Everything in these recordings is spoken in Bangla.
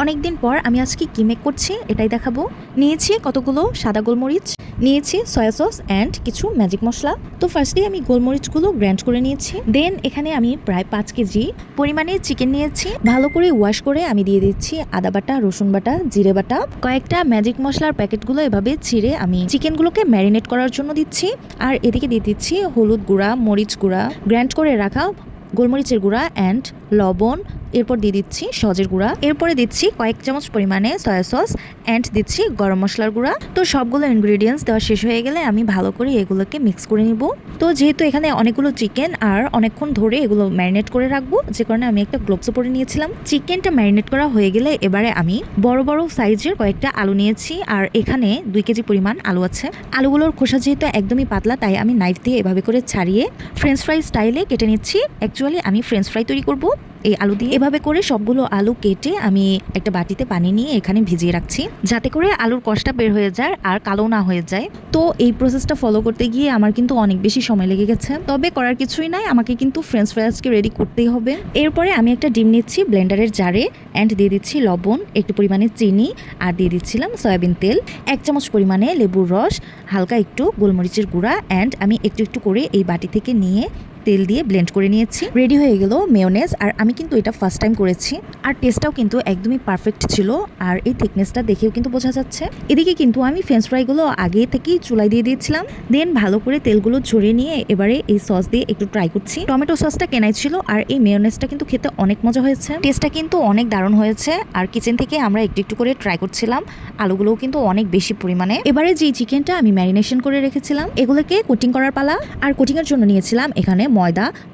অনেকদিন পর আমি আজকে কি মেক করছি এটাই দেখাবো। নিয়েছি কতগুলো সাদা গোলমরিচ, নিয়েছি সয়া সস অ্যান্ড কিছু ম্যাজিক মশলা। তো ফার্স্টে আমি গোলমরিচগুলো গ্রাইন্ড করে নিয়েছি। দেন এখানে আমি প্রায় 5 কেজি পরিমাণে চিকেন নিয়েছি। ভালো করে ওয়াশ করে আমি দিয়ে দিচ্ছি আদা বাটা, রসুন বাটা, জিরে বাটা, কয়েকটা ম্যাজিক মশলার প্যাকেটগুলো এভাবে ছিঁড়ে আমি চিকেনগুলোকে ম্যারিনেট করার জন্য দিচ্ছি। আর এদিকে দিয়ে দিচ্ছি হলুদ গুঁড়া, মরিচ গুঁড়া, গ্রাইন্ড করে রাখা গোলমরিচের গুঁড়া অ্যান্ড লবণ। এরপর দিয়ে দিচ্ছি সজের গুঁড়া, এরপরে দিচ্ছি কয়েক চামচ পরিমাণে সয়া সস অ্যান্ড দিচ্ছি গরম মশলার গুঁড়া। তো সবগুলো ইনগ্রিডিয়েন্টস দেওয়া শেষ হয়ে গেলে আমি ভালো করে এগুলোকে মিক্স করে নিব। তো যেহেতু এখানে অনেকগুলো চিকেন আর অনেকক্ষণ ধরে এগুলো ম্যারিনেট করে রাখবো, যে কারণে আমি একটা গ্লোভসও পরে নিয়েছিলাম। চিকেনটা ম্যারিনেট করা হয়ে গেলে এবারে আমি বড় বড় সাইজের কয়েকটা আলু নিয়েছি। আর এখানে 2 কেজি পরিমাণ আলু আছে। আলুগুলোর খোসা যেহেতু একদমই পাতলা, তাই আমি নাইফ দিয়ে এভাবে করে ছাড়িয়ে ফ্রেঞ্চ ফ্রাই স্টাইলে কেটে নিচ্ছি। অ্যাকচুয়ালি আমি ফ্রেঞ্চ ফ্রাই তৈরি করব এই আলু দিয়ে। এভাবে করে সবগুলো আলু কেটে আমি একটা বাটিতে পানি নিয়ে এখানে ভিজিয়ে রাখছি, যাতে করে আলুর কষটা বের হয়ে যায় আর কালো না হয়ে যায়। তো এই প্রসেসটা ফলো করতে গিয়ে আমার কিন্তু অনেক বেশি সময় লেগে গেছে, তবে করার কিছুই নাই, আমাকে কিন্তু ফ্রেঞ্চ ফ্রাইজকে রেডি করতেই হবে। এরপরে আমি একটা ডিম নিচ্ছি ব্লেন্ডারের জারে অ্যান্ড দিয়ে দিচ্ছি লবণ, একটু পরিমাণে চিনি আর দিয়ে দিচ্ছিলাম সয়াবিন তেল, 1 চামচ পরিমাণে লেবুর রস, হালকা একটু গোলমরিচের গুঁড়া অ্যান্ড আমি একটু একটু করে এই বাটি থেকে নিয়ে তেল দিয়ে ব্লেন্ড করে নিয়েছি। রেডি হয়ে গেল মেয়োনেজ। আর আমি কিন্তু এটা ফার্স্ট টাইম করেছি আর টেস্টটাও কিন্তু একদমই পারফেক্ট ছিল। আর এই থিকনেসটা দেখেও কিন্তু বোঝা যাচ্ছে। এদিকে কিন্তু আমি ফ্রেঞ্চ ফ্রাইগুলো আগে থেকেই চুলায় দিয়ে দিয়েছিলাম। দেন ভালো করে তেলগুলো ঝরিয়ে নিয়ে এবারে এই সস দিয়ে একটু ট্রাই করছি। টমেটো সসটা কেনাই ছিল আর এই মেয়োনেজটা কিন্তু খেতে অনেক মজা হয়েছে। টেস্টটা কিন্তু অনেক দারুণ হয়েছে। আর কিচেন থেকে আমরা একটু একটু করে ট্রাই করছিলাম। আলুগুলোও কিন্তু অনেক বেশি পরিমাণে। এবারে যে চিকেনটা আমি ম্যারিনেশন করে রেখেছিলাম এগুলোকে কোটিং করার পালা। আর কোটিং এর জন্য নিয়েছিলাম এখানে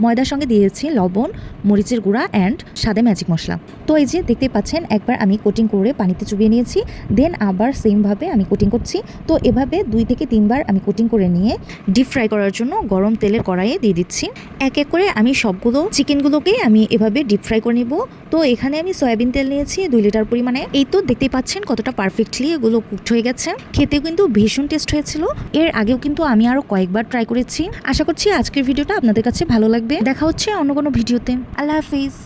ময়দার সঙ্গে দিয়েছি লবণ, মরিচের গুঁড়া অ্যান্ড সাদা ম্যাজিক মশলা। তো এই যে দেখতে পাচ্ছেন, একবার আমি কোটিং করে পানিতে চুবিয়ে নিয়েছি, দেন আবার সেমভাবে আমি কোটিং করছি। তো এভাবে 2 থেকে 3 বার আমি কোটিং করে নিয়ে ডিপ ফ্রাই করার জন্য গরম তেলের কড়াইয়ে দিয়ে দিচ্ছি। এক এক করে আমি সবগুলো চিকেনগুলোকে আমি এভাবে ডিপ ফ্রাই করে নিব। তো এখানে আমি সয়াবিন তেল নিয়েছি 2 লিটার পরিমাণে। এই তো দেখতেই পাচ্ছেন কতটা পারফেক্টলি এগুলো কুকড হয়ে গেছে। খেতেও কিন্তু ভীষণ টেস্ট হয়েছিল। এর আগেও কিন্তু আমি আরো কয়েকবার ট্রাই করেছি। আশা করছি আজকের ভিডিওটা আপনাদের কাছে ভালো লাগবে। দেখা হচ্ছে অন্য কোনো ভিডিওতে। আল্লাহ হাফিজ।